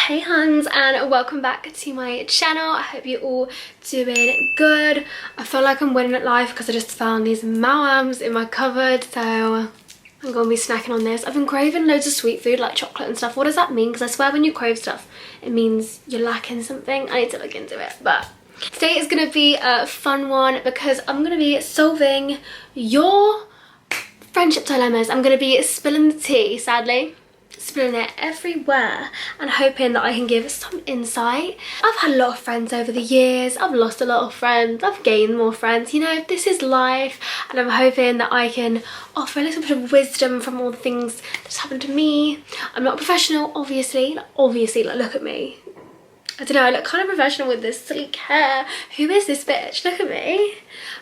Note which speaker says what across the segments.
Speaker 1: Hey huns, and welcome back to my channel. I hope you're all doing good. I feel like I'm winning at life because I just found these Mawams in my cupboard, so I'm gonna be snacking on this. I've been craving loads of sweet food like chocolate and stuff. What does that mean? Because I swear when you crave stuff it means you're lacking something. I need to look into it. But today is gonna be a fun one because I'm gonna be solving your friendship dilemmas. I'm gonna be spilling the tea, sadly. Spilling it everywhere and hoping that I can give some insight. I've had a lot of friends over the years. I've lost a lot of friends. I've gained more friends. You know, this is life, and I'm hoping that I can offer a little bit of wisdom from all the things that's happened to me. I'm not a professional, obviously. Like, look at me. I don't know, I look kind of professional with this sleek hair. Who is this bitch? Look at me.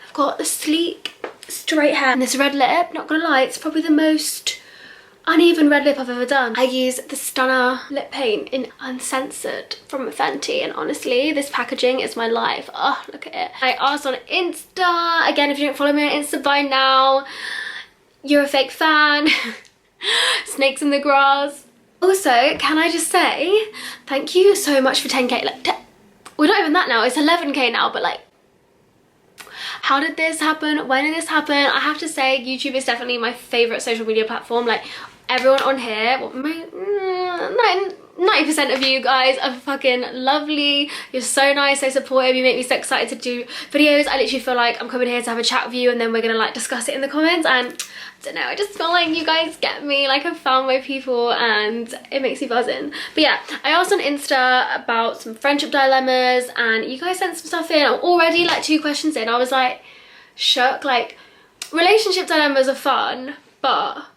Speaker 1: I've got the sleek, straight hair and this red lip. Not gonna lie, it's probably the most uneven red lip I've ever done. I use the Stunner lip paint in Uncensored from Fenty, and honestly this packaging is my life. Oh, look at it. I asked on Insta. Again, if you don't follow me on Insta by now, you're a fake fan. Snakes in the grass. Also, can I just say thank you so much for 10k. Like, we're not even that now, it's 11k now, but like, how did this happen? When did this happen? I have to say YouTube is definitely my favorite social media platform. Like, everyone on here, well, 90% of you guys are fucking lovely. You're so nice, so supportive. You make me so excited to do videos. I literally feel like I'm coming here to have a chat with you and then we're gonna like discuss it in the comments, and I don't know, I just feel like you guys get me. Like, I've found my people and it makes me buzzing. But yeah, I asked on Insta about some friendship dilemmas and you guys sent some stuff in. I'm already like 2 questions in. I was like shook. Like, relationship dilemmas are fun, but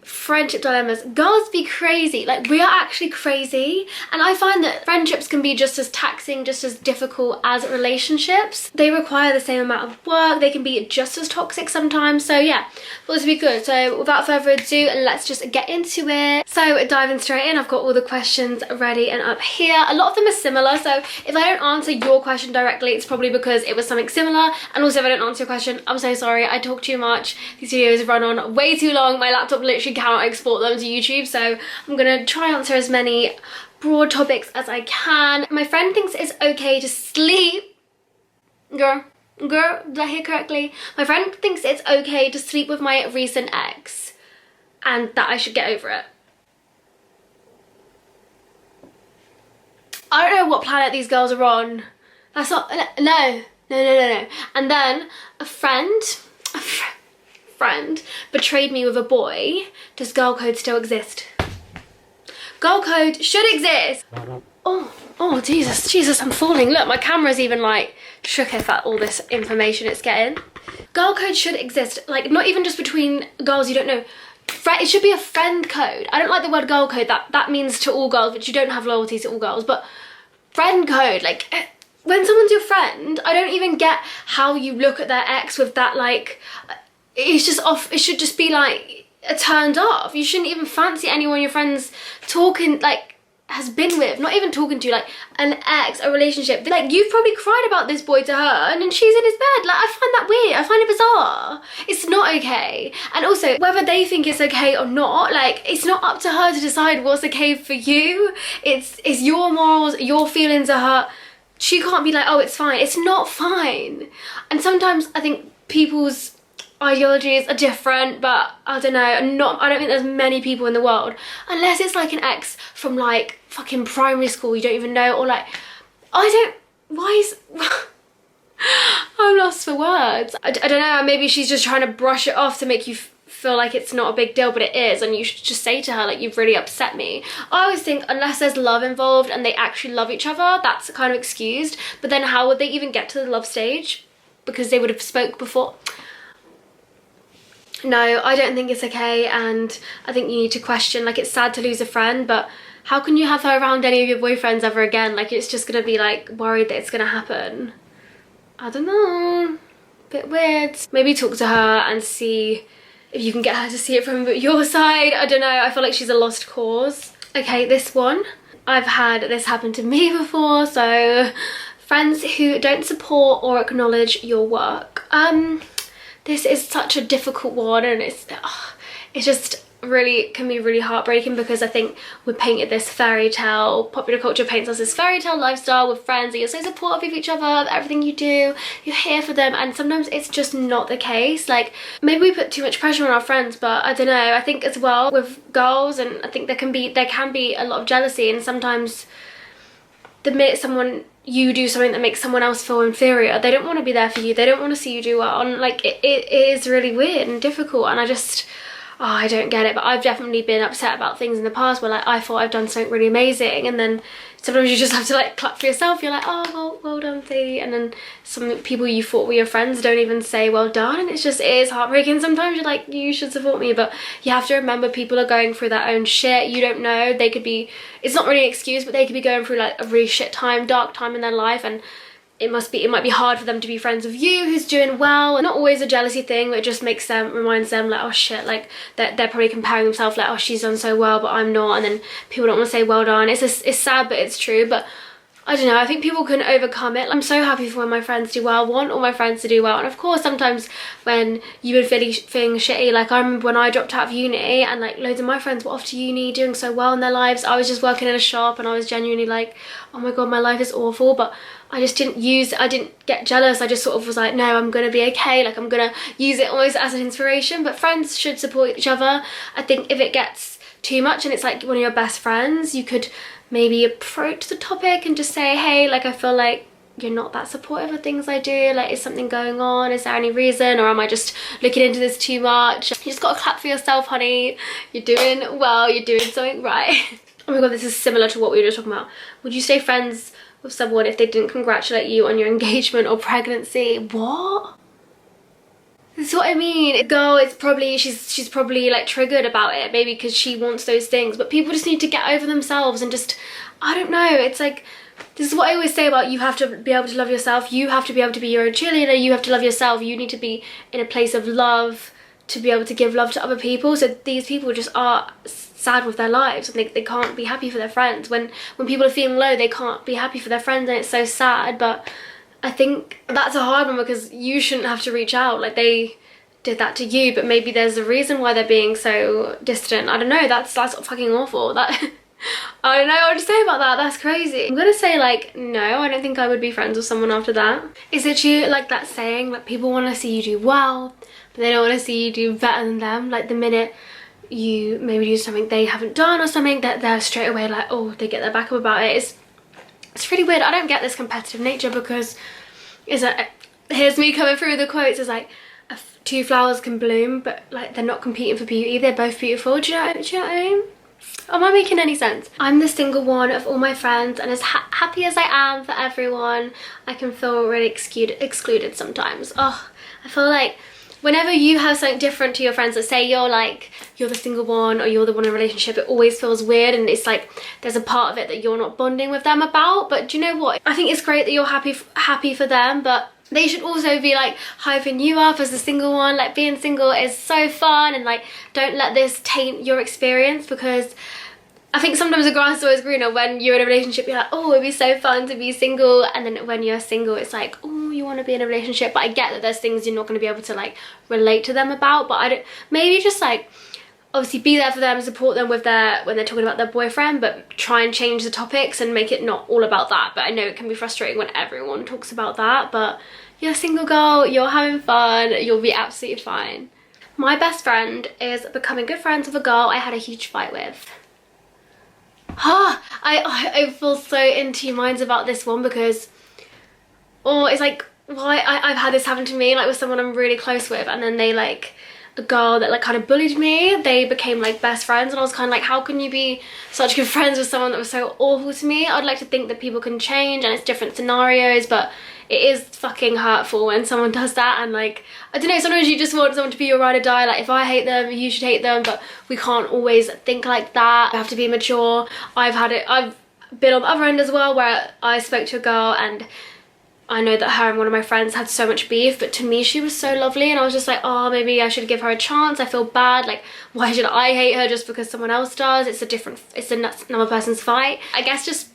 Speaker 1: friendship dilemmas, girls be crazy. Like, we are actually crazy, and I find that friendships can be just as taxing, just as difficult as relationships. They require the same amount of work. They can be just as toxic sometimes. So yeah, thought this would be good. So without further ado, let's just get into it. So diving straight in, I've got all the questions ready and up here. A lot of them are similar, so if I don't answer your question directly, it's probably because it was something similar. And also, if I don't answer your question, I'm so sorry. I talk too much. These videos run on way too long. My laptop literally cannot export them to YouTube, so I'm gonna try and answer as many broad topics as I can. My friend thinks it's okay to sleep. Girl, did I hear correctly? My friend thinks it's okay to sleep with my recent ex and that I should get over it. I don't know what planet these girls are on. That's not, no. And then a friend betrayed me with a boy. Does girl code still exist? Girl code should exist. Oh Jesus, I'm falling. Look, my camera's even like shooketh at all this information it's getting. Girl code should exist. Like, not even just between girls you don't know. It should be a friend code. I don't like the word girl code. That means to all girls, but you don't have loyalty to all girls. But friend code, like, when someone's your friend, I don't even get how you look at their ex with that, like, it's just off. It should just be like turned off. You shouldn't even fancy anyone your friends talking, like, has been with, not even talking to, like an ex, a relationship. Like, you've probably cried about this boy to her and then she's in his bed. Like, I find that weird. I find it bizarre. It's not okay. And also, whether they think it's okay or not, like, it's not up to her to decide what's okay for you. It's your morals, your feelings are hurt. She can't be like, oh, it's fine. It's not fine. And sometimes I think people's ideologies are different, but I don't know, I don't think there's many people in the world, unless it's like an ex from like fucking primary school you don't even know, or like, I'm lost for words. I don't know, maybe she's just trying to brush it off to make you feel like it's not a big deal, but it is, and you should just say to her, like, you've really upset me. I always think unless there's love involved and they actually love each other, that's kind of excused, but then how would they even get to the love stage? Because they would have spoke before. No, I don't think it's okay, and I think you need to question, like, it's sad to lose a friend, but how can you have her around any of your boyfriends ever again? Like, it's just gonna be like worried that it's gonna happen. I don't know, bit weird. Maybe talk to her and see if you can get her to see it from your side. I don't know, I feel like she's a lost cause. Okay, this one, I've had this happen to me before. So, friends who don't support or acknowledge your work. This is such a difficult one, and it's just, really can be really heartbreaking, because I think we're painted this fairy tale, popular culture paints us this fairy tale lifestyle with friends that you're so supportive of each other, everything you do, you're here for them, and sometimes it's just not the case. Like, maybe we put too much pressure on our friends, but I don't know, I think as well with girls, and I think there can be a lot of jealousy, and sometimes the minute you do something that makes someone else feel inferior, they don't want to be there for you, they don't want to see you do well, and like it is really weird and difficult, and I don't get it. But I've definitely been upset about things in the past where like I thought I've done something really amazing, and then sometimes you just have to like clap for yourself. You're like, oh, well done, Sadie. And then some people you thought were your friends don't even say well done, and it is heartbreaking. Sometimes you're like, you should support me, but you have to remember people are going through their own shit. You don't know, they could be, it's not really an excuse, but they could be going through like a really shit time, dark time in their life, and it might be hard for them to be friends with you who's doing well. Not always a jealousy thing, but it just reminds them like, oh shit, like they're probably comparing themselves like, oh, she's done so well but I'm not, and then people don't want to say well done. It's sad, but it's true. But I don't know, I think people can overcome it. I'm so happy for when my friends do well. I want all my friends to do well, and of course sometimes when you've been feeling shitty, like I remember when I dropped out of uni and like loads of my friends were off to uni doing so well in their lives. I was just working in a shop and I was genuinely like, oh my god, my life is awful, but I didn't get jealous. I just sort of was like, no, I'm gonna be okay, like I'm gonna use it almost as an inspiration. But friends should support each other. I think if it gets too much and it's like one of your best friends, you could maybe approach the topic and just say, hey, like I feel like you're not that supportive of things I do, like is something going on, is there any reason, or am I just looking into this too much? You just gotta clap for yourself, honey, you're doing well, you're doing something right. Oh my god, this is similar to what we were just talking about. Would you stay friends with someone if they didn't congratulate you on your engagement or pregnancy? What? This is what I mean. Girl, it's probably, she's probably like triggered about it, maybe because she wants those things, but people just need to get over themselves and just, I don't know, it's like, this is what I always say about, you have to be able to love yourself, you have to be able to be your own cheerleader, you have to love yourself, you need to be in a place of love to be able to give love to other people. So these people just are sad with their lives and they can't be happy for their friends. When people are feeling low, they can't be happy for their friends, and it's so sad. But I think that's a hard one, because you shouldn't have to reach out, like they did that to you, but maybe there's a reason why they're being so distant. I don't know, that's fucking awful. That I don't know what to say about that, that's crazy. I'm gonna say like, no, I don't think I would be friends with someone after that. Is it you, like that saying, like people want to see you do well, but they don't want to see you do better than them? Like the minute you maybe do something they haven't done or something, that they're straight away like, oh, they get their back up about it. It's really weird. I don't get this competitive nature, because here's me coming through the quotes, it's like, two flowers can bloom, but like they're not competing for beauty, they're both beautiful. Do you know what I mean? Am I making any sense? I'm the single one of all my friends, and as happy as I am for everyone, I can feel really excluded sometimes. Oh, I feel like whenever you have something different to your friends, let's say you're the single one or you're the one in a relationship, it always feels weird, and it's like there's a part of it that you're not bonding with them about. But do you know what? I think it's great that you're happy for them, but they should also be like hyping you up as the single one. Like being single is so fun, and like don't let this taint your experience, because I think sometimes the grass is always greener. When you're in a relationship, you're like, oh, it'd be so fun to be single, and then when you're single, it's like, oh, you want to be in a relationship. But I get that there's things you're not going to be able to like relate to them about, but I don't, maybe just like obviously be there for them, support them with when they're talking about their boyfriend, but try and change the topics and make it not all about that. But I know it can be frustrating when everyone talks about that, but you're a single girl, you're having fun, you'll be absolutely fine. My best friend is becoming good friends with a girl I had a huge fight with. I feel so in two minds about this one, because it's like, why I've had this happen to me, like with someone I'm really close with, and then they like, a girl that like kind of bullied me, they became like best friends, and I was kind of like, how can you be such good friends with someone that was so awful to me? I'd like to think that people can change and it's different scenarios, but it is fucking hurtful when someone does that. And like, I don't know, sometimes you just want someone to be your ride or die, like if I hate them, you should hate them, but we can't always think like that. We have to be mature. I've been on the other end as well, where I spoke to a girl and I know that her and one of my friends had so much beef, but to me she was so lovely, and I was just like, oh, maybe I should give her a chance. I feel bad, like why should I hate her just because someone else does? It's another person's fight. I guess just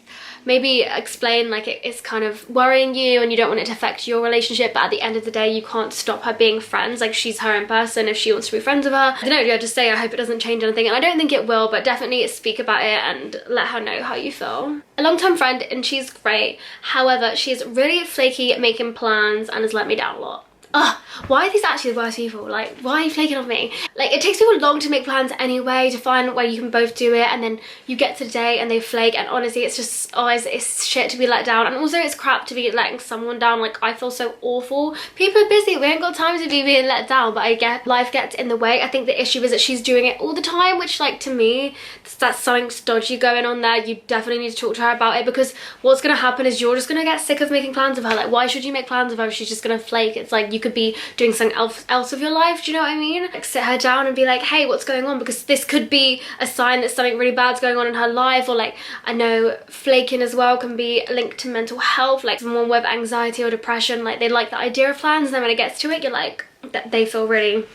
Speaker 1: maybe explain like it's kind of worrying you and you don't want it to affect your relationship, but at the end of the day you can't stop her being friends. Like, she's her own person. If she wants to be friends with her, I don't know, yeah, just say I hope it doesn't change anything, and I don't think it will, but definitely speak about it and let her know how you feel. A long-term friend, and she's great, however she's really flaky at making plans and has let me down a lot. Ugh, why are these actually the worst people? Like, why are you flaking on me? Like, it takes people long to make plans anyway, to find where you can both do it, and then you get to the day and they flake, and honestly it's just, oh, it's shit to be let down. And also it's crap to be letting someone down. Like, I feel so awful. People are busy, we ain't got time to be being let down, but I get life gets in the way. I think the issue is that she's doing it all the time, which, like, to me, that's something dodgy going on there. You definitely need to talk to her about it, because what's gonna happen is you're just gonna get sick of making plans with her. Like, why should you make plans with her if she's just gonna flake? It's like, you could be doing something else with your life, do you know what I mean? Like, sit her down and be like, hey, what's going on? Because this could be a sign that something really bad's going on in her life. Or, like, I know flaking as well can be linked to mental health. Like, someone with anxiety or depression, like, they like the idea of plans, and then when it gets to it, you're like, that they feel really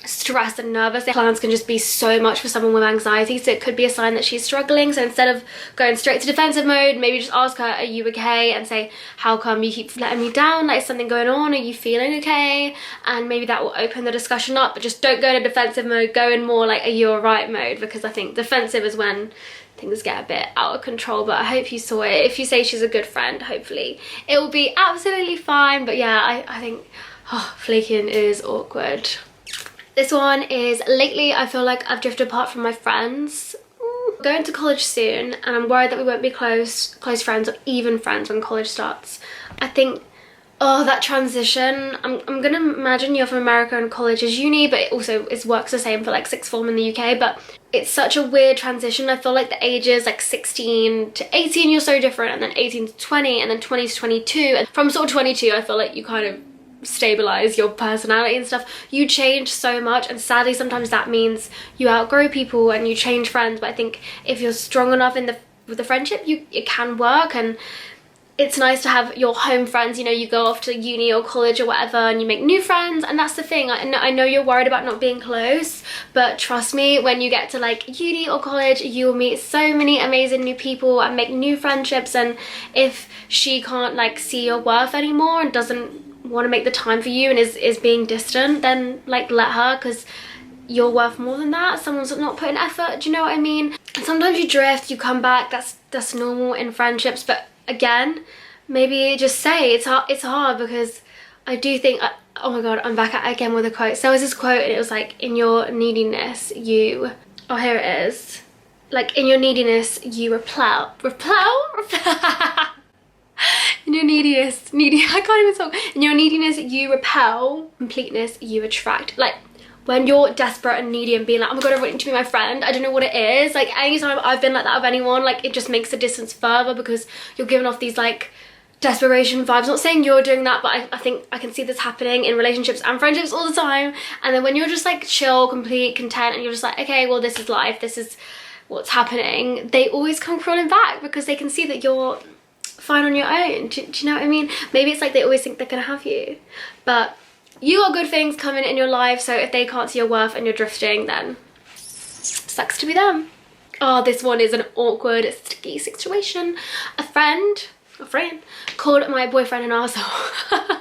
Speaker 1: stressed and nervous. The plans can just be so much for someone with anxiety, so it could be a sign that she's struggling. So instead of going straight to defensive mode, maybe just ask her, are you okay? And say, how come you keep letting me down? Like, is something going on? Are you feeling okay? And maybe that will open the discussion up, but just don't go into defensive mode. Go in more like, are you alright mode, because I think defensive is when things get a bit out of control. But I hope you saw it. If you say she's a good friend, hopefully it will be absolutely fine. But yeah, I think flaking is awkward. This one is, lately I feel like I've drifted apart from my friends. Going to college soon, and I'm worried that we won't be close friends or even friends when college starts. I think, oh, that transition, I'm gonna imagine you're from America and college is uni, but it works the same for like sixth form in the UK, but it's such a weird transition. I feel like the ages like 16 to 18 you're so different, and then 18 to 20, and then 20 to 22, and from sort of 22 I feel like you kind of stabilize your personality and stuff. You change so much, and sadly sometimes that means you outgrow people and you change friends. But I think if you're strong enough with the friendship, it can work. And it's nice to have your home friends, you know, you go off to uni or college or whatever and you make new friends. And that's the thing, I know you're worried about not being close, but trust me, when you get to like uni or college, you will meet so many amazing new people and make new friendships. And if she can't like see your worth anymore and doesn't want to make the time for you and is being distant, then like let her, because you're worth more than that. Someone's not putting effort, do you know what I mean? And sometimes you drift, you come back, that's normal in friendships. But again, maybe just say it's hard, because I do think, oh my god, I'm back at it again with a quote. So there was this quote and it was like, in your neediness here it is, like, in your neediness you repel in your I can't even talk. In your neediness you repel, completeness you attract. Like, when you're desperate and needy and being like, oh my god, I want you to be my friend, I don't know what it is. Like, anytime I've been like that with anyone, like, it just makes the distance further, because you're giving off these like desperation vibes. Not saying you're doing that, but I think I can see this happening in relationships and friendships all the time. And then when you're just like chill, complete, content, and you're just like, okay, well, this is life, this is what's happening, they always come crawling back, because they can see that you're fine on your own. Do you know what I mean? Maybe it's like they always think they're gonna have you, but you got good things coming in your life. So if they can't see your worth and you're drifting, then sucks to be them. Oh, this one is an awkward, sticky situation. A friend called my boyfriend an arsehole.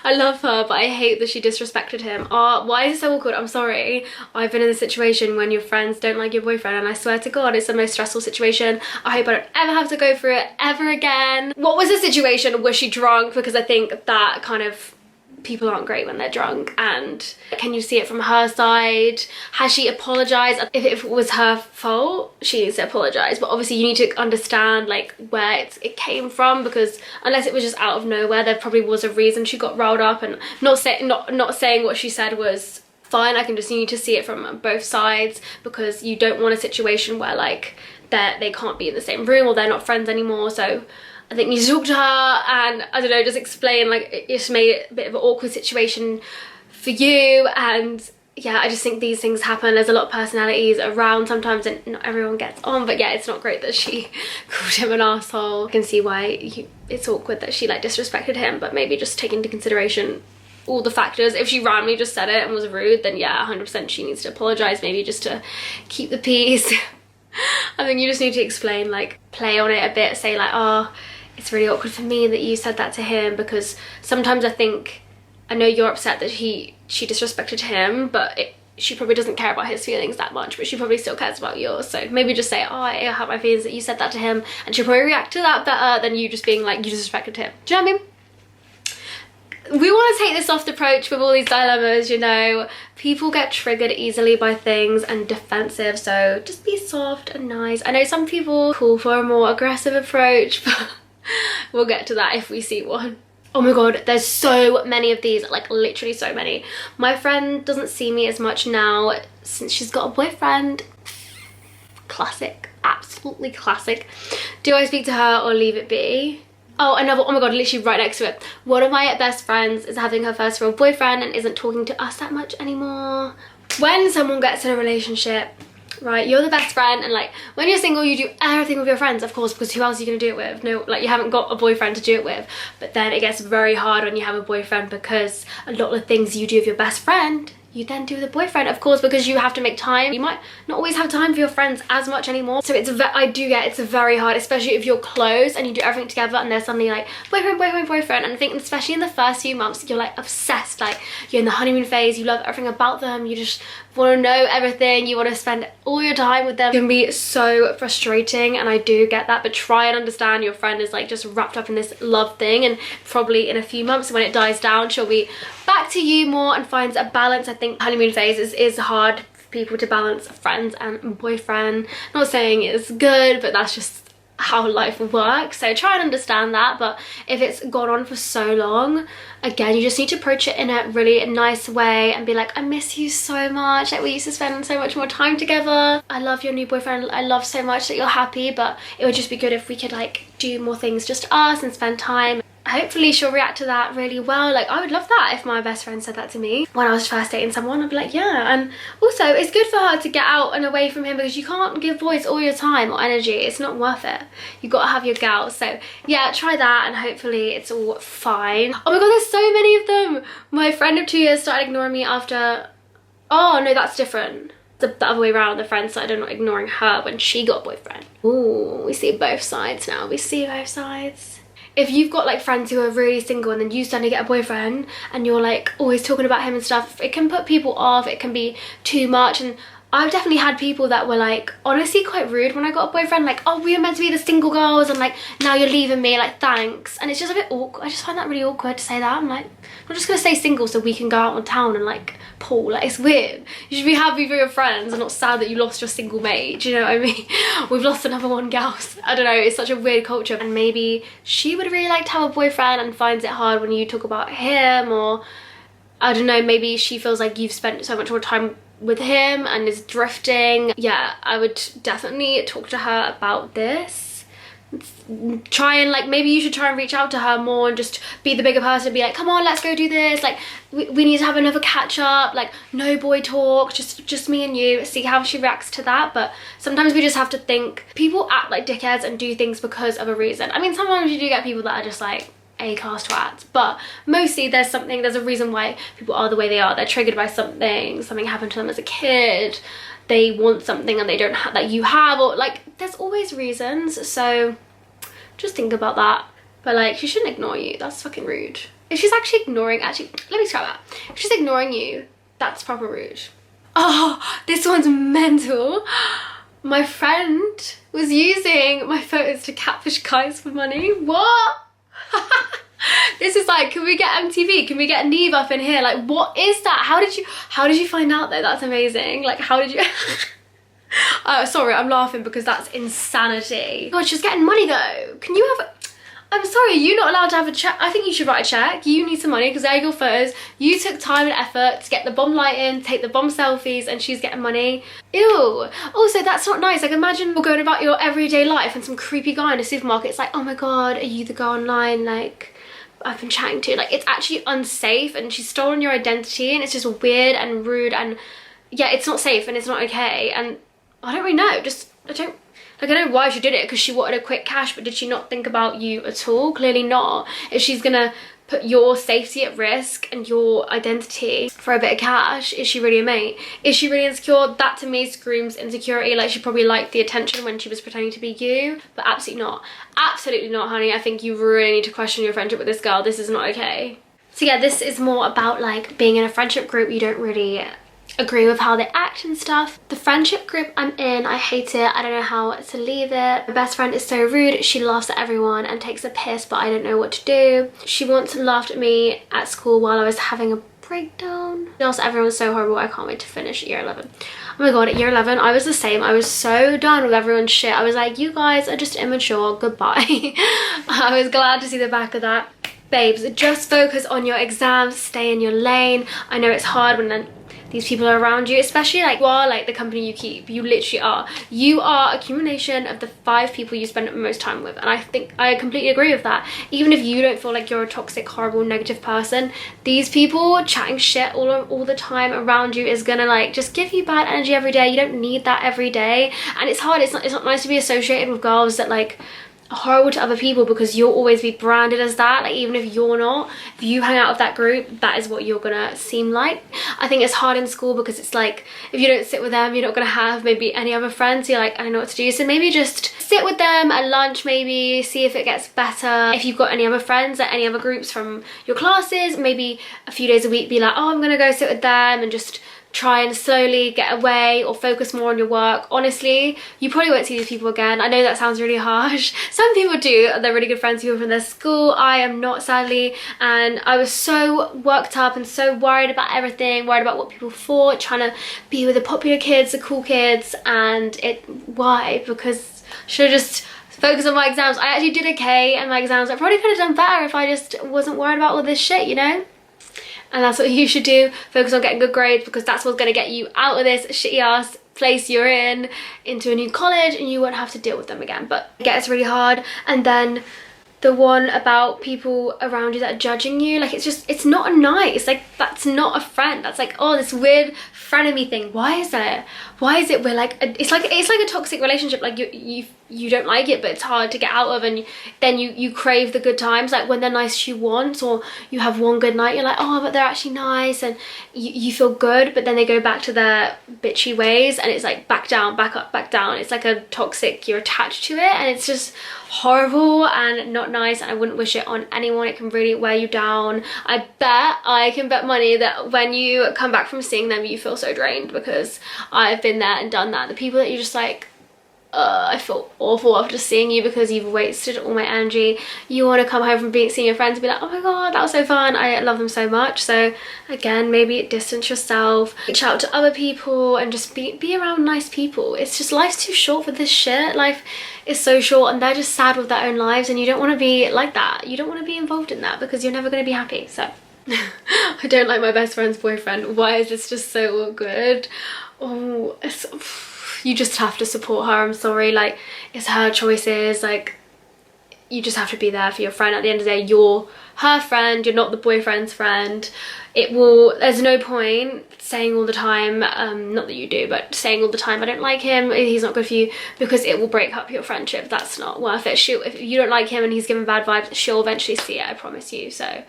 Speaker 1: I love her, but I hate that she disrespected him. Oh, why is it so awkward? I'm sorry. I've been in a situation when your friends don't like your boyfriend, and I swear to God, it's the most stressful situation. I hope I don't ever have to go through it ever again. What was the situation? Was she drunk? Because I think that kind of, people aren't great when they're drunk. And can you see it from her side? Has she apologized? If it was her fault, she needs to apologize, but obviously you need to understand like where it came from, because unless it was just out of nowhere, there probably was a reason she got riled up. And not saying what she said was fine. I can just, you need to see it from both sides, because you don't want a situation where like they can't be in the same room or they're not friends anymore. So I think you need to talk to her and, I don't know, just explain, like, it just made it a bit of an awkward situation for you. And yeah, I just think these things happen. There's a lot of personalities around sometimes and not everyone gets on. But yeah, it's not great that she called him an asshole. I can see why it's awkward that she like disrespected him, but maybe just take into consideration all the factors. If she randomly just said it and was rude, then yeah, 100% she needs to apologize, maybe just to keep the peace. I think you just need to explain, like play on it a bit, say like, oh, it's really awkward for me that you said that to him, because sometimes I know you're upset that she disrespected him, but she probably doesn't care about his feelings that much, but she probably still cares about yours. So maybe just say, oh, I have my feelings that you said that to him, and she'll probably react to that better than you just being like, you disrespected him. Do you know what I mean? We want to take this soft approach with all these dilemmas, you know. People get triggered easily by things and defensive, so just be soft and nice. I know some people call for a more aggressive approach, but we'll get to that if we see one. Oh my god, there's so many of these, like literally so many. My friend doesn't see me as much now since she's got a boyfriend. Classic, absolutely classic. Do I speak to her or leave it be? Oh, another, oh my god, literally right next to it. One of my best friends is having her first real boyfriend and isn't talking to us that much anymore. When someone gets in a relationship, right, you're the best friend, and like when you're single you do everything with your friends, of course, because who else are you gonna do it with? No, like you haven't got a boyfriend to do it with. But then it gets very hard when you have a boyfriend, because a lot of the things you do with your best friend you then do with a boyfriend, of course, because you have to make time. You might not always have time for your friends as much anymore. So it's it's very hard, especially if you're close and you do everything together and there's suddenly like boyfriend, boyfriend, boyfriend. And I think especially in the first few months, you're like obsessed, like you're in the honeymoon phase, you love everything about them, you just want to know everything, you want to spend all your time with them. It can be so frustrating, and I do get that, but try and understand your friend is like just wrapped up in this love thing, and probably in a few months when it dies down, she'll be back to you more and finds a balance. I think honeymoon phase is hard for people to balance friends and boyfriend. Not saying it's good, but that's just how life works, so try and understand that. But if it's gone on for so long, again, you just need to approach it in a really nice way and be like, I miss you so much, like we used to spend so much more time together, I love your new boyfriend, I love so much that you're happy, but it would just be good if we could like do more things just us and spend time. Hopefully she'll react to that really well. Like I would love that if my best friend said that to me when I was first dating someone. I'd be like, yeah. And also it's good for her to get out and away from him, because you can't give boys all your time or energy, it's not worth it. You got to have your gals. So yeah, try that and hopefully it's all fine. Oh my god, there's so many of them. My friend of 2 years started ignoring me after, oh no, that's different. The other way around, the friend started not ignoring her when she got a boyfriend. Ooh, we see both sides now. We see both sides. If you've got like friends who are really single and then you suddenly get a boyfriend and you're like always talking about him and stuff, it can put people off, it can be too much. And I've definitely had people that were like honestly quite rude when I got a boyfriend, like, oh, we were meant to be the single girls and like now you're leaving me, like thanks. And it's just a bit awkward. I just find that really awkward to say that. I'm like, I'm just gonna stay single so we can go out on town and like pool. Like it's weird. You should be happy for your friends and not sad that you lost your single mate. Do you know what I mean? We've lost another one, gals. I don't know, it's such a weird culture. And maybe she would really like to have a boyfriend and finds it hard when you talk about him, or I don't know, maybe she feels like you've spent so much more time with him and is drifting. Yeah, I would definitely talk to her about this. Try and like, maybe you should try and reach out to her more and just be the bigger person, be like, come on, let's go do this, like we need to have another catch up, like no boy talk, just me and you, see how she reacts to that. But sometimes we just have to think, people act like dickheads and do things because of a reason. I mean, sometimes you do get people that are just like A-class twats, but mostly there's a reason why people are the way they are. They're triggered by something happened to them as a kid, they want something and they don't have that you have, or like there's always reasons. So just think about that. But like, she shouldn't ignore you, that's fucking rude. If she's actually ignoring, let me try that. If she's ignoring you, that's proper rude. Oh, this one's mental. My friend was using my photos to catfish guys for money. What? This is like, can we get MTV? Can we get Neve up in here? Like, what is that? How did you find out though? That's amazing. Like, how did you? Sorry, I'm laughing because that's insanity. God, she's getting money though. Can you have? I'm sorry, you're not allowed to have a check. I think you should write a check. You need some money because they're your photos. You took time and effort to get the bomb light in, take the bomb selfies, and she's getting money. Ew. Also, that's not nice. Like, imagine you're going about your everyday life and some creepy guy in a supermarket. It's like, oh my god, are you the girl online? Like, I've been chatting to. Like, it's actually unsafe, and she's stolen your identity, and it's just weird and rude, and yeah, it's not safe and it's not okay. And I don't really know. I don't know why she did it, because she wanted a quick cash, but did she not think about you at all? Clearly not. If she's gonna put your safety at risk and your identity for a bit of cash? Is she really a mate? Is she really insecure? That to me screams insecurity. Like, she probably liked the attention when she was pretending to be you, but absolutely not. Absolutely not, honey. I think you really need to question your friendship with this girl. This is not okay. So yeah, this is more about like being in a friendship group you don't really agree with how they act and stuff. The friendship group I'm in, I hate it. I don't know how to leave it. My best friend is so rude. She laughs at everyone and takes a piss, but I don't know what to do. She once laughed at me at school while I was having a breakdown. Also, everyone's so horrible. I can't wait to finish year 11. Oh my god, at year 11 I was the same. I was so done with everyone's shit. I was like, you guys are just immature, goodbye. I was glad to see the back of that. Babes, just focus on your exams, stay in your lane. I know it's hard when these people are around you, especially like you are like the company you keep. You literally are. You are accumulation of the 5 people you spend the most time with, and I think I completely agree with that. Even if you don't feel like you're a toxic, horrible, negative person, these people chatting shit all the time around you is gonna like just give you bad energy every day. You don't need that every day, and it's hard. It's not nice to be associated with girls that like horrible to other people, because you'll always be branded as that. Like, even if you're not, if you hang out with that group, that is what you're gonna seem like. I think it's hard in school because it's like, if you don't sit with them, you're not gonna have maybe any other friends. You're like, I don't know what to do. So maybe just sit with them at lunch, maybe see if it gets better. If you've got any other friends or any other groups from your classes, maybe a few days a week be like, oh, I'm gonna go sit with them, and just try and slowly get away or focus more on your work. Honestly, you probably won't see these people again. I know that sounds really harsh. Some people do. They're really good friends, people from their school. I am not, sadly. And I was so worked up and so worried about everything, worried about what people thought, trying to be with the popular kids, the cool kids, and why? Because I should have just focused on my exams. I actually did okay in my exams. I probably could have done better if I just wasn't worried about all this shit, you know? And that's what you should do. Focus on getting good grades, because that's what's going to get you out of this shitty ass place you're in, into a new college, and you won't have to deal with them again. But it gets really hard. And then the one about people around you that are judging you, like, it's not nice. Like, that's not a friend. That's like, oh, this weird frenemy thing. Why is it we're like, it's like a toxic relationship. Like, you don't like it, but it's hard to get out of, and then you crave the good times, like when they're nice to you once, or you have one good night, you're like, oh, but they're actually nice, and you feel good, but then they go back to their bitchy ways, and it's like back down, back up, back down. It's like a toxic, you're attached to it, and it's just horrible and not nice, and I wouldn't wish it on anyone. It can really wear you down. I can bet money that when you come back from seeing them, you feel so drained, because I've been there and done that. The people that you just like, I feel awful after seeing you because you've wasted all my energy. You want to come home from seeing your friends and be like, oh my god, that was so fun, I love them so much. So again, maybe distance yourself, reach out to other people, and just be around nice people. It's just, life's too short for this shit. Life is so short, and they're just sad with their own lives, and you don't want to be like that. You don't want to be involved in that, because you're never going to be happy. So I don't like my best friend's boyfriend. Why is this just so awkward? Oh, you just have to support her. I'm sorry, like, it's her choices. Like, you just have to be there for your friend. At the end of the day, you're her friend, you're not the boyfriend's friend. There's no point saying all the time, not that you do, but saying all the time, I don't like him, he's not good for you, because it will break up your friendship. That's not worth it. If you don't like him and he's giving bad vibes, she'll eventually see it, I promise you. So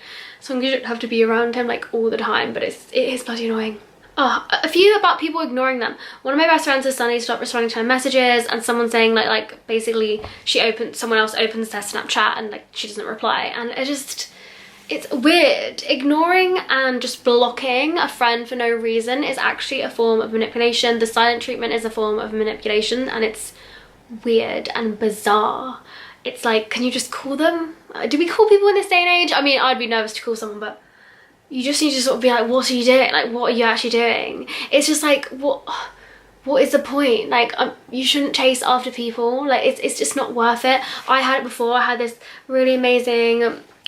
Speaker 1: long as you don't have to be around him like all the time, but it is bloody annoying. Oh, a few about people ignoring them. One of my best friends has suddenly stopped responding to her messages, and someone saying like basically someone else opens their Snapchat and like she doesn't reply, and it's weird. Ignoring and just blocking a friend for no reason is actually a form of manipulation. The silent treatment is a form of manipulation, and it's weird and bizarre. It's like, can you just call them? Do we call people in this day and age? I mean, I'd be nervous to call someone, but you just need to sort of be like, what are you doing? Like, what are you actually doing? It's just like, what is the point? Like, you shouldn't chase after people. Like, it's just not worth it. I had it before. I had this really amazing,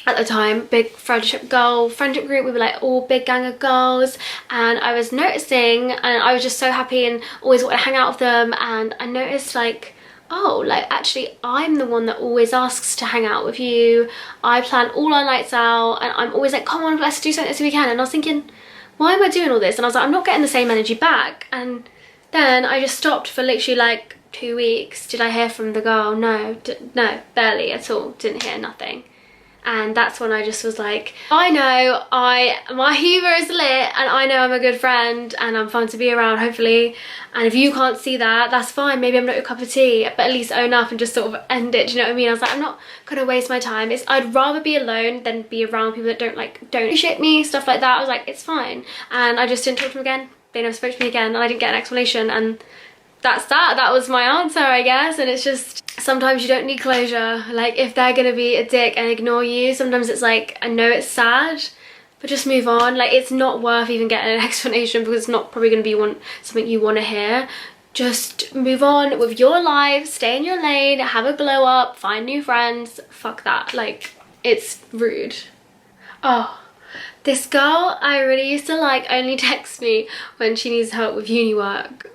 Speaker 1: at the time, big friendship group. We were like all big gang of girls, and I was noticing, and I was just so happy and always wanted to hang out with them, and I noticed like, oh, like, actually I'm the one that always asks to hang out with you. I plan all our nights out, and I'm always like, come on, let's do something this weekend. And I was thinking, why am I doing all this? And I was like, I'm not getting the same energy back. And then I just stopped for literally like 2 weeks. Did I hear from the girl? No, no, barely at all. Didn't hear nothing. And that's when I just was like, I know my humour is lit, and I know I'm a good friend and I'm fun to be around, hopefully. And if you can't see that, that's fine. Maybe I'm not your cup of tea, but at least own up and just sort of end it. Do you know what I mean? I was like, I'm not gonna waste my time. I'd rather be alone than be around people that don't appreciate me, stuff like that. I was like, it's fine. And I just didn't talk to them again. They never spoke to me again, and I didn't get an explanation, and that's that. That was my answer, I guess. And it's just, sometimes you don't need closure. Like, if they're gonna be a dick and ignore you, sometimes it's like, I know it's sad, but just move on. Like, it's not worth even getting an explanation, because it's not probably gonna be something you want to hear. Just move on with your life, stay in your lane, have a glow up, find new friends. Fuck that. Like, it's rude. Oh, this girl I really used to like only texts me when she needs help with uni work,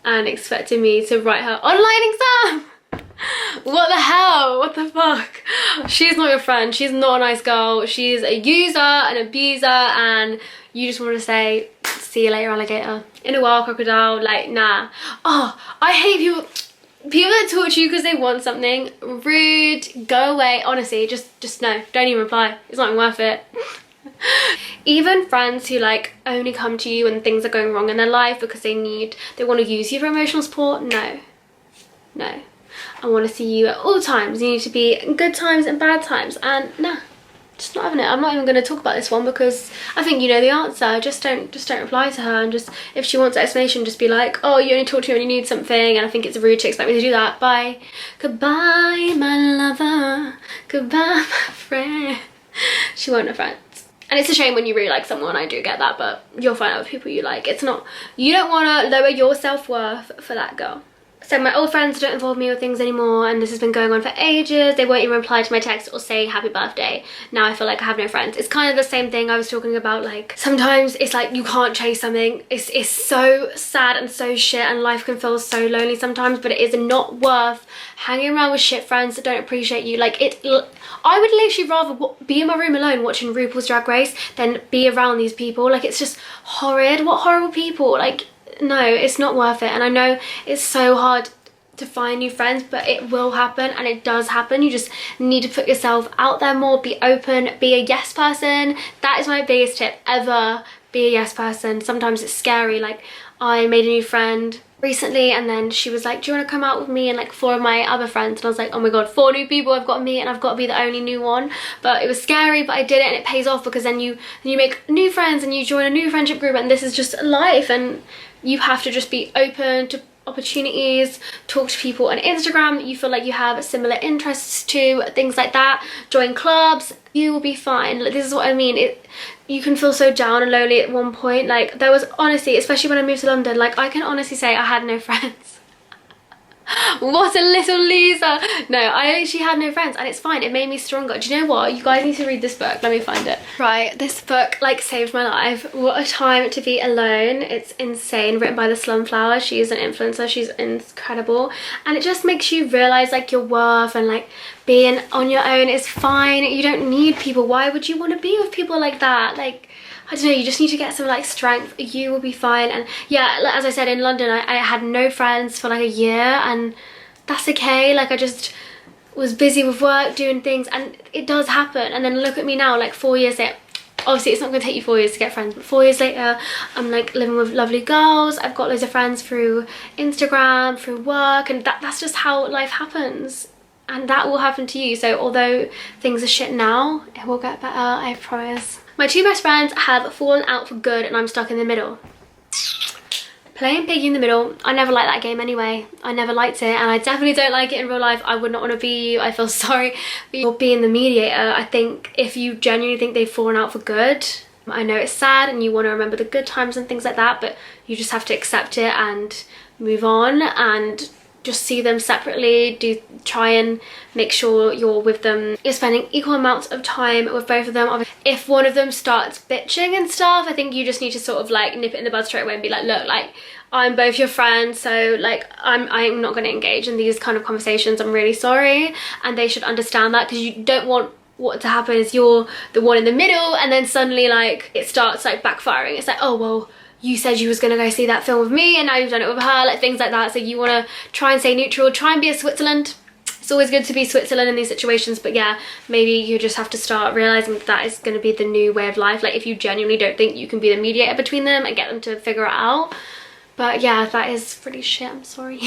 Speaker 1: and expected me to write her online exam. What the hell? What the fuck? She's not your friend. She's not a nice girl. She's a user, an abuser, and you just want to say, see you later, alligator. In a while, crocodile. Like, nah. Oh, I hate people that talk to you because they want something. Rude. Go away. Honestly, just no. Don't even reply. It's not even worth it. Even friends who like only come to you when things are going wrong in their life because they want to use you for emotional support. No. I want to see you at all times. You need to be in good times and bad times, and nah, just not having it. I'm not even going to talk about this one because I think you know the answer. Just don't reply to her, and just, if she wants an explanation, just be like, oh, you only talk to me when you need something, and I think it's rude to expect me to do that. Bye. Goodbye, my lover. Goodbye, my friend. She won't have friends. And it's a shame when you really like someone, I do get that, but you'll find out with people you like. It's not, you don't want to lower your self-worth for that girl. So my old friends don't involve me with things anymore, and this has been going on for ages. They won't even reply to my text or say happy birthday. Now I feel like I have no friends. It's kind of the same thing I was talking about, like sometimes it's like you can't chase something. It's so sad and so shit, and life can feel so lonely sometimes, but it is not worth hanging around with shit friends that don't appreciate you. Like, I would literally rather be in my room alone watching RuPaul's Drag Race than be around these people. Like, it's just horrid. What horrible people. Like, no, it's not worth it. And I know it's so hard to find new friends, but it will happen, and it does happen. You just need to put yourself out there more, be open, be a yes person. That is my biggest tip ever. Be a yes person. Sometimes it's scary. Like, I made a new friend recently, and then she was like, do you want to come out with me and like 4 of my other friends? And I was like, oh my god, 4 new people I've got to meet, and I've got to be the only new one. But it was scary, but I did it, and it pays off, because then you make new friends and you join a new friendship group, and this is just life, and you have to just be open to opportunities, talk to people on Instagram that you feel like you have similar interests to, things like that. Join clubs, you will be fine. Like, this is what I mean. You can feel so down and lonely at one point. Like, there was honestly, especially when I moved to London, like, I can honestly say I had no friends. What a little loser. No, I actually had no friends, and it's fine. It made me stronger. Do you know what? You guys need to read this book. Let me find it. Right, this book like saved my life. What a Time to Be Alone. It's insane. Written by the Slumflower. She's an influencer. She's incredible, and it just makes you realize like your worth, and like being on your own is fine. You don't need people. Why would you want to be with people like that? Like, I don't know, you just need to get some like strength. You will be fine. And yeah, as I said, in London I had no friends for like a year, and that's okay. Like, I just was busy with work, doing things, and it does happen. And then look at me now, like 4 years later. Obviously it's not going to take you 4 years to get friends, but 4 years later I'm like living with lovely girls. I've got loads of friends through Instagram, through work, and that's just how life happens. And that will happen to you. So although things are shit now, it will get better, I promise. My 2 best friends have fallen out for good, and I'm stuck in the middle. Playing piggy in the middle, I never liked that game anyway. I never liked it, and I definitely don't like it in real life. I would not want to be you. I feel sorry for being the mediator. I think if you genuinely think they've fallen out for good, I know it's sad and you want to remember the good times and things like that, but you just have to accept it and move on, and just see them separately. Try and make sure you're with them, you're spending equal amounts of time with both of them. If one of them starts bitching and stuff, I think you just need to sort of like nip it in the bud straight away and be like, look, like, I'm both your friends, so like I'm not going to engage in these kind of conversations. I'm really sorry. And they should understand that, because you don't want what to happen is you're the one in the middle, and then suddenly like it starts like backfiring. It's like, oh well, you said you was gonna go see that film with me, and now you've done it with her, like things like that. So you want to try and stay neutral, try and be a Switzerland. It's always good to be Switzerland in these situations, but yeah, maybe you just have to start realizing that that is going to be the new way of life. Like if you genuinely don't think you can be the mediator between them and get them to figure it out. But yeah, that is pretty shit, I'm sorry.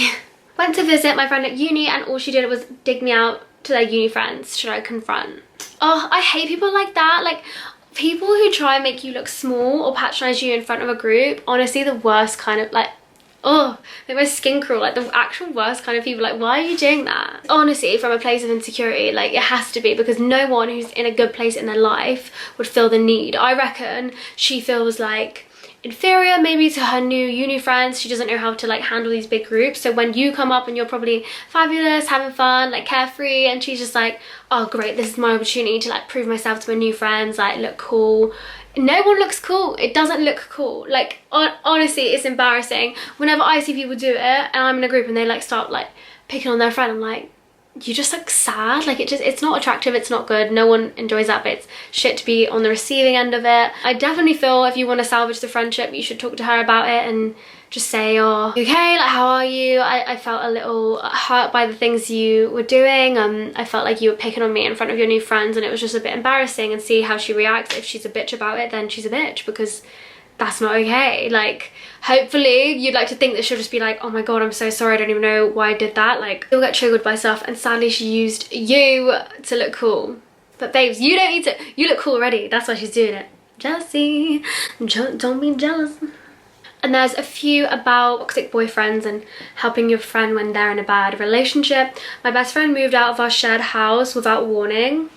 Speaker 1: Went to visit my friend at uni and all she did was dig me out to their uni friends. Should I confront? Oh, I hate people like that. Like people who try and make you look small or patronize you in front of a group, honestly the worst kind of, like, oh, they're most skin cruel, like the actual worst kind of people. Like, why are you doing that? Honestly, from a place of insecurity, like it has to be, because no one who's in a good place in their life would feel the need. I reckon she feels like inferior maybe to her new uni friends. She doesn't know how to like handle these big groups. So when you come up and you're probably fabulous, having fun, like carefree, and she's just like, oh great, this is my opportunity to like prove myself to my new friends, like look cool. No one looks cool. It doesn't look cool. Like honestly, it's embarrassing whenever I see people do it and I'm in a group and they like start like picking on their friend. I'm like, you just look sad. Like it's not attractive, it's not good, no one enjoys that, but it's shit to be on the receiving end of it. I definitely feel if you want to salvage the friendship, you should talk to her about it and just say, oh, okay, like how are you? I felt a little hurt by the things you were doing. I felt like you were picking on me in front of your new friends and it was just a bit embarrassing, and see how she reacts. If she's a bitch about it, then she's a bitch, because that's not okay. Like hopefully you'd like to think that she'll just be like, oh my god, I'm so sorry, I don't even know why I did that. Like you'll get triggered by stuff, and sadly she used you to look cool. But babes, you don't need to, you look cool already, that's why she's doing it. Jealousy, don't be jealous. And there's a few about toxic boyfriends and helping your friend when they're in a bad relationship. My best friend moved out of our shared house without warning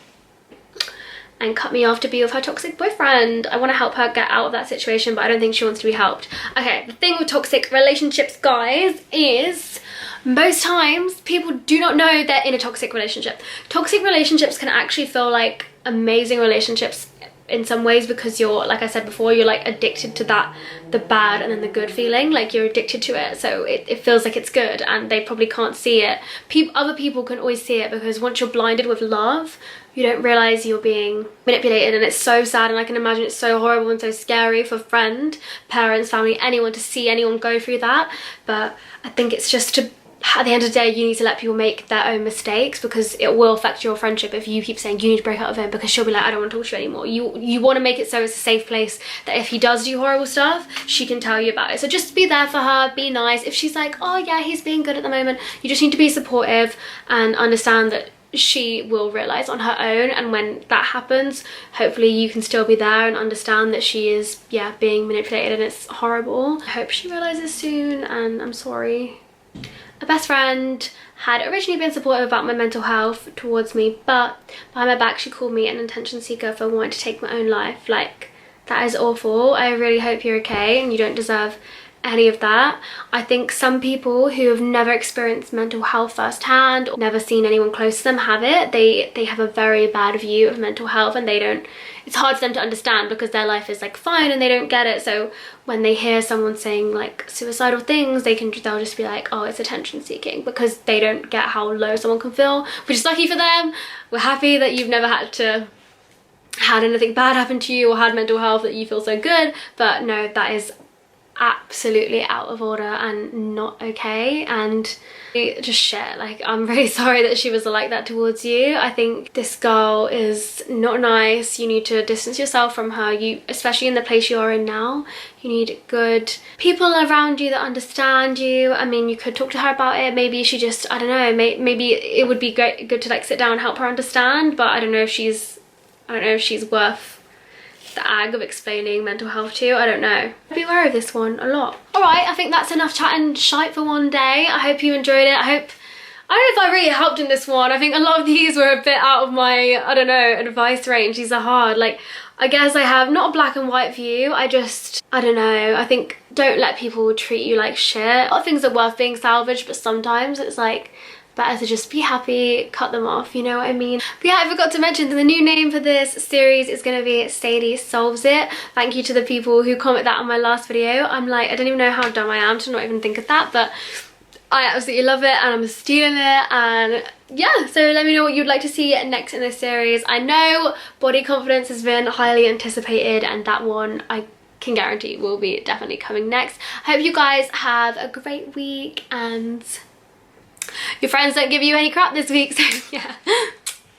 Speaker 1: and cut me off to be with her toxic boyfriend. I want to help her get out of that situation, but I don't think she wants to be helped. Okay, the thing with toxic relationships, guys, is most times people do not know they're in a toxic relationship. Toxic relationships can actually feel like amazing relationships in some ways, because you're, like I said before, you're like addicted to that, the bad and then the good feeling. Like you're addicted to it, so it feels like it's good, and they probably can't see it. Other people can always see it, because once you're blinded with love, you don't realize you're being manipulated, and it's so sad. And I can imagine it's so horrible and so scary for friend, parents, family, anyone to see anyone go through that. But I think it's just to, at the end of the day, you need to let people make their own mistakes, because it will affect your friendship if you keep saying you need to break up with him, because she'll be like, I don't want to talk to you anymore. You want to make it so it's a safe place that if he does do horrible stuff, she can tell you about it. So just be there for her, be nice. If she's like, oh yeah, he's being good at the moment, you just need to be supportive and understand that she will realize on her own. And when that happens, hopefully you can still be there and understand that she is, yeah, being manipulated, and it's horrible. I hope she realizes soon, and I'm sorry. A best friend had originally been supportive about my mental health towards me, but behind my back she called me an attention seeker for wanting to take my own life. Like, that is awful. I really hope you're okay, and you don't deserve any of that. I think some people who have never experienced mental health firsthand, or never seen anyone close to them have it, they have a very bad view of mental health, and they don't, it's hard for them to understand because their life is like fine and they don't get it. So when they hear someone saying like suicidal things, they'll just be like, oh, it's attention seeking, because they don't get how low someone can feel, which is lucky for them. We're happy that you've never had anything bad happen to you or had mental health that you feel so good. But no, that is absolutely out of order and not okay, and just shit. Like, I'm really sorry that she was like that towards you. I think this girl is not nice. You need to distance yourself from her. You, especially in the place you are in now, you need good people around you that understand you. I mean, you could talk to her about it. Maybe she just, I don't know, maybe it would be good to like sit down and help her understand, but I don't know if she's worth the ag of explaining mental health to you. I don't know. I'd be aware of this one a lot. Alright, I think that's enough chatting shite for one day. I hope you enjoyed it. I don't know if I really helped in this one. I think a lot of these were a bit out of my, I don't know, advice range. These are hard. Like, I guess I have not a black and white view. I don't know. I think don't let people treat you like shit. A lot of things are worth being salvaged, but sometimes it's like better to just be happy, cut them off, you know what I mean? But yeah, I forgot to mention that the new name for this series is going to be Sadie Solves It. Thank you to the people who comment that on my last video. I'm like, I don't even know how dumb I am to not even think of that, but I absolutely love it and I'm stealing it. And yeah, so let me know what you'd like to see next in this series. I know body confidence has been highly anticipated, and that one I can guarantee will be definitely coming next. I hope you guys have a great week, and your friends don't give you any crap this week, so yeah.